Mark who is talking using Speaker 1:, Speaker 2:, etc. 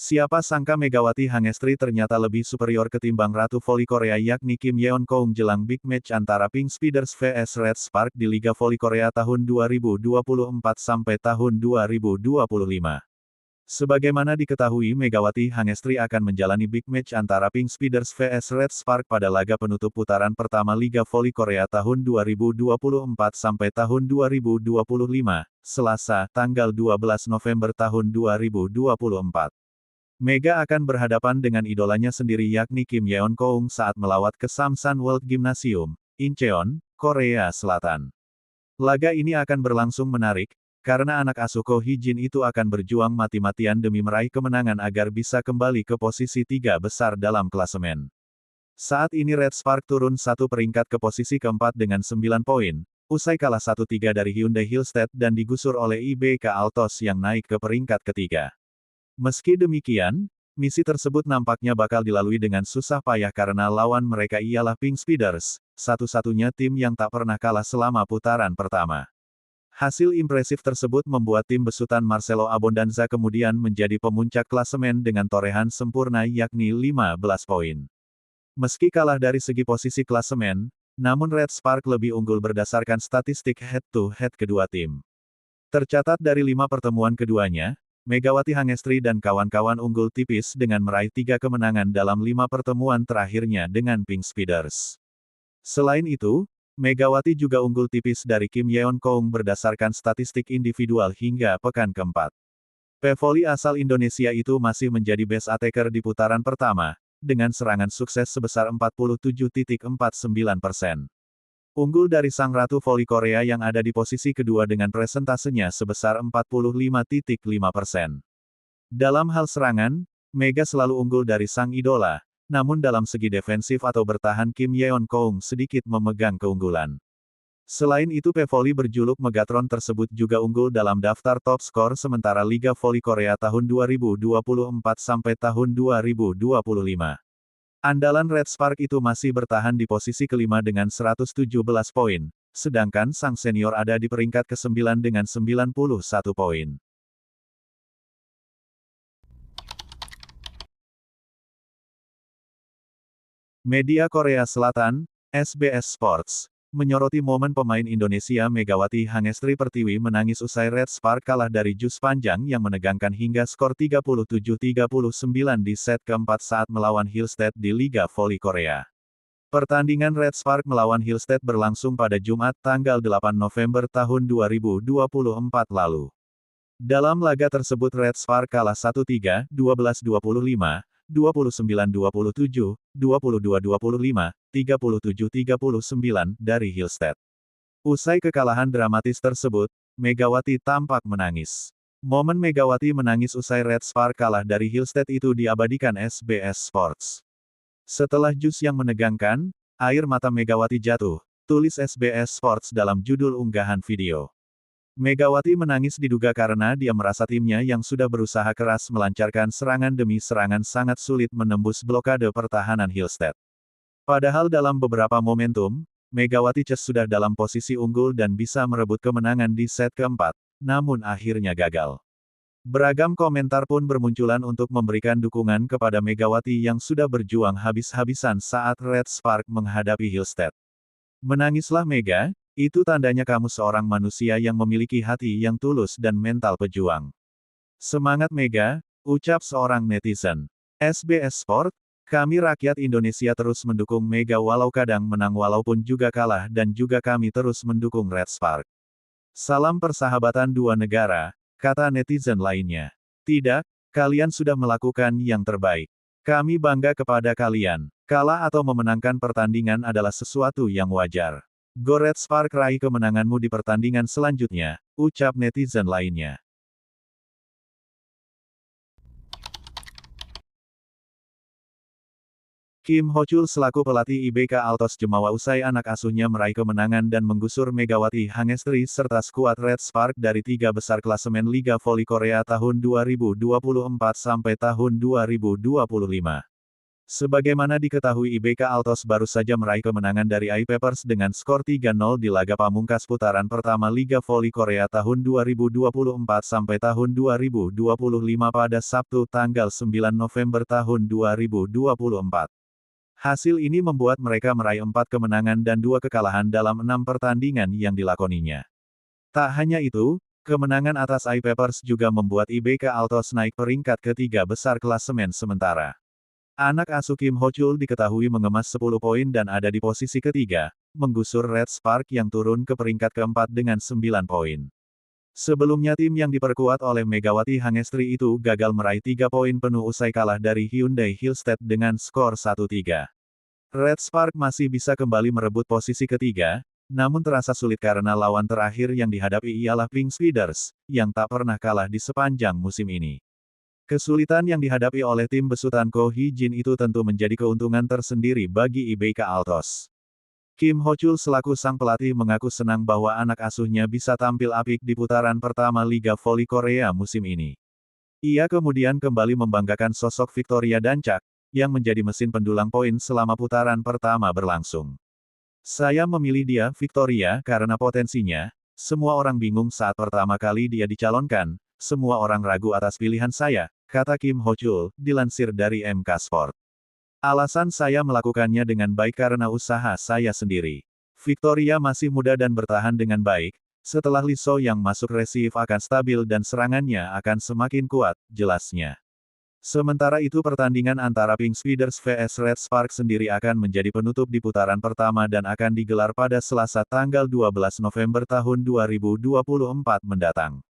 Speaker 1: Siapa sangka Megawati Hangestri ternyata lebih superior ketimbang Ratu Voli Korea yakni Kim Yeon Koung jelang big match antara Pink Speeders vs Red Spark di Liga Voli Korea tahun 2024 sampai tahun 2025. Sebagaimana diketahui Megawati Hangestri akan menjalani big match antara Pink Speeders vs Red Spark pada laga penutup putaran pertama Liga Voli Korea tahun 2024 sampai tahun 2025, Selasa, tanggal 12 November tahun 2024. Mega akan berhadapan dengan idolanya sendiri yakni Kim Yeon Koung saat melawat ke Samsan World Gymnasium, Incheon, Korea Selatan. Laga ini akan berlangsung menarik, karena anak asuh Ko Hee-jin itu akan berjuang mati-matian demi meraih kemenangan agar bisa kembali ke posisi 3 besar dalam klasemen. Saat ini Red Spark turun satu peringkat ke posisi keempat dengan 9 poin, usai kalah 1-3 dari Hyundai Hillstead dan digusur oleh IBK Altos yang naik ke peringkat ketiga. Meski demikian, misi tersebut nampaknya bakal dilalui dengan susah payah karena lawan mereka ialah Pink Speeders, satu-satunya tim yang tak pernah kalah selama putaran pertama. Hasil impresif tersebut membuat tim besutan Marcelo Abondanza kemudian menjadi pemuncak klasemen dengan torehan sempurna yakni 15 poin. Meski kalah dari segi posisi klasemen, namun Red Spark lebih unggul berdasarkan statistik head-to-head kedua tim. Tercatat dari 5 pertemuan keduanya, Megawati Hangestri dan kawan-kawan unggul tipis dengan meraih 3 kemenangan dalam 5 pertemuan terakhirnya dengan Pink Speeders. Selain itu, Megawati juga unggul tipis dari Kim Yeon Koung berdasarkan statistik individual hingga pekan keempat. Pevoli asal Indonesia itu masih menjadi best attacker di putaran pertama, dengan serangan sukses sebesar 47.49%. Unggul dari sang Ratu Voli Korea yang ada di posisi kedua dengan presentasenya sebesar 45.5%. Dalam hal serangan, Mega selalu unggul dari sang idola, namun dalam segi defensif atau bertahan Kim Yeon Koung sedikit memegang keunggulan. Selain itu Pevoli berjuluk Megatron tersebut juga unggul dalam daftar top skor sementara Liga Voli Korea tahun 2024 sampai tahun 2025. Andalan Red Spark itu masih bertahan di posisi kelima dengan 117 poin, sedangkan sang senior ada di peringkat ke-9 dengan 91 poin. Media Korea Selatan, SBS Sports, menyoroti momen pemain Indonesia Megawati Hangestri Pertiwi menangis usai Red Spark kalah dari jus panjang yang menegangkan hingga skor 37-39 di set keempat saat melawan Hillstead di Liga Voli Korea. Pertandingan Red Spark melawan Hillstead berlangsung pada Jumat tanggal 8 November tahun 2024 lalu. Dalam laga tersebut Red Spark kalah 1-3, 12-25, 29-27, 22-25, 37-39 dari Hillstead. Usai kekalahan dramatis tersebut, Megawati tampak menangis. Momen Megawati menangis usai Red Spark kalah dari Hillstead itu diabadikan SBS Sports. Setelah jus yang menegangkan, air mata Megawati jatuh, tulis SBS Sports dalam judul unggahan video. Megawati menangis diduga karena dia merasa timnya yang sudah berusaha keras melancarkan serangan demi serangan sangat sulit menembus blokade pertahanan Hillstead. Padahal dalam beberapa momentum, Megawati sudah dalam posisi unggul dan bisa merebut kemenangan di set keempat, namun akhirnya gagal. Beragam komentar pun bermunculan untuk memberikan dukungan kepada Megawati yang sudah berjuang habis-habisan saat Red Spark menghadapi Hillstead. Menangislah Mega, itu tandanya kamu seorang manusia yang memiliki hati yang tulus dan mental pejuang. Semangat Mega, ucap seorang netizen. SBS Sport, kami rakyat Indonesia terus mendukung Mega walau kadang menang walaupun juga kalah dan juga kami terus mendukung Red Spark. Salam persahabatan dua negara, kata netizen lainnya. Tidak, kalian sudah melakukan yang terbaik. Kami bangga kepada kalian. Kalah atau memenangkan pertandingan adalah sesuatu yang wajar. Go Red Spark, raih kemenanganmu di pertandingan selanjutnya, ucap netizen lainnya. Kim Ho-chul selaku pelatih IBK Altos Jemawa usai anak asuhnya meraih kemenangan dan menggusur Megawati Hangestri serta skuad Red Spark dari 3 besar klasemen Liga Voli Korea tahun 2024 sampai tahun 2025. Sebagaimana diketahui IBK Altos baru saja meraih kemenangan dari I-Papers dengan skor 3-0 di laga pamungkas putaran pertama Liga Voli Korea tahun 2024 sampai tahun 2025 pada Sabtu tanggal 9 November tahun 2024. Hasil ini membuat mereka meraih 4 kemenangan dan 2 kekalahan dalam 6 pertandingan yang dilakoninya. Tak hanya itu, kemenangan atas I-Papers juga membuat IBK Altos naik peringkat ketiga besar klasemen sementara. Anak asuh Kim Ho-chul diketahui mengemas 10 poin dan ada di posisi ketiga, menggusur Red Spark yang turun ke peringkat keempat dengan 9 poin. Sebelumnya tim yang diperkuat oleh Megawati Hangestri itu gagal meraih 3 poin penuh usai kalah dari Hyundai Hillstead dengan skor 1-3. Red Spark masih bisa kembali merebut posisi ketiga, namun terasa sulit karena lawan terakhir yang dihadapi ialah Pink Speeders, yang tak pernah kalah di sepanjang musim ini. Kesulitan yang dihadapi oleh tim besutan Ko Hee-jin itu tentu menjadi keuntungan tersendiri bagi IBK Altos. Kim Ho-chul selaku sang pelatih mengaku senang bahwa anak asuhnya bisa tampil apik di putaran pertama Liga Voli Korea musim ini. Ia kemudian kembali membanggakan sosok Victoria Dancak, yang menjadi mesin pendulang poin selama putaran pertama berlangsung. Saya memilih dia, Victoria, karena potensinya. Semua orang bingung saat pertama kali dia dicalonkan, semua orang ragu atas pilihan saya, kata Kim Ho-chul, dilansir dari MK Sport. Alasan saya melakukannya dengan baik karena usaha saya sendiri. Victoria masih muda dan bertahan dengan baik, setelah Lee So yang masuk resif akan stabil dan serangannya akan semakin kuat, jelasnya. Sementara itu pertandingan antara Pink Speeders vs Red Spark sendiri akan menjadi penutup di putaran pertama dan akan digelar pada Selasa tanggal 12 November tahun 2024 mendatang.